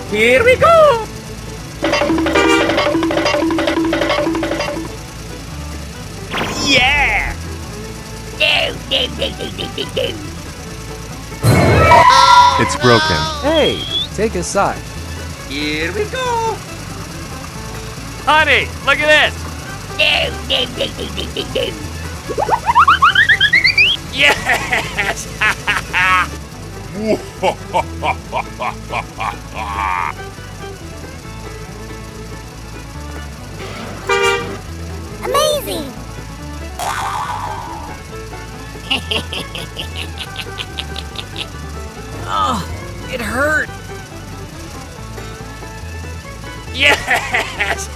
Here we go! Yeah! It's broken. Hey, take a side. Here we go! Honey, look at this! Yes! Amazing! Oh, it hurt. Yes!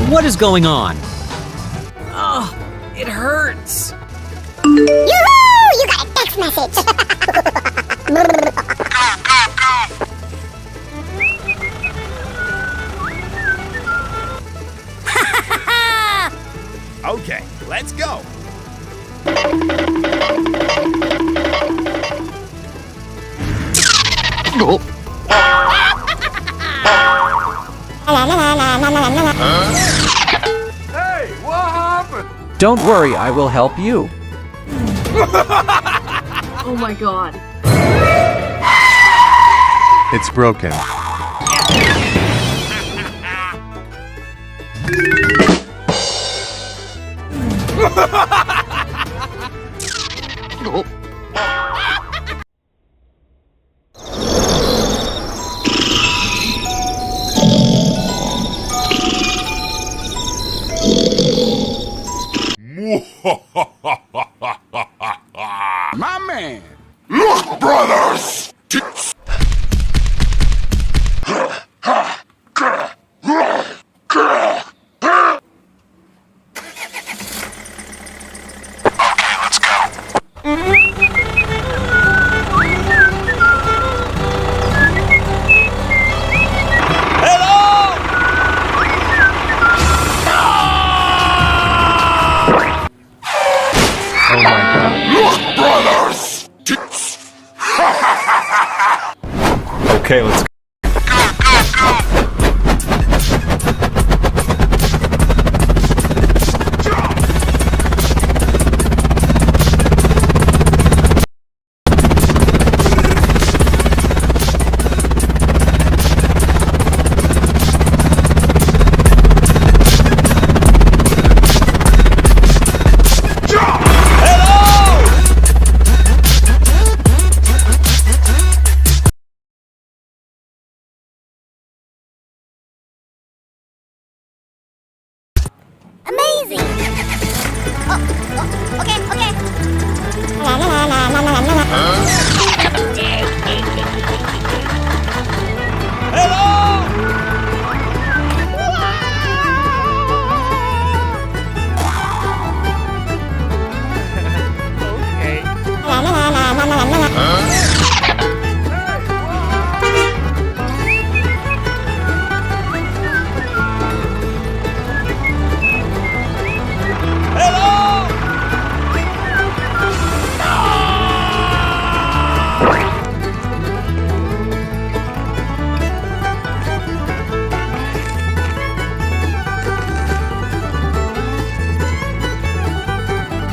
What is going on? Oh, it hurts. Yoo-hoo! You got a text message! Okay, let's go! Hey, what happened? Don't worry, I will help you. Oh my god. It's broken. My man! Look, brothers! Okay, let's go. Oh my god. Look, brothers! Okay, let's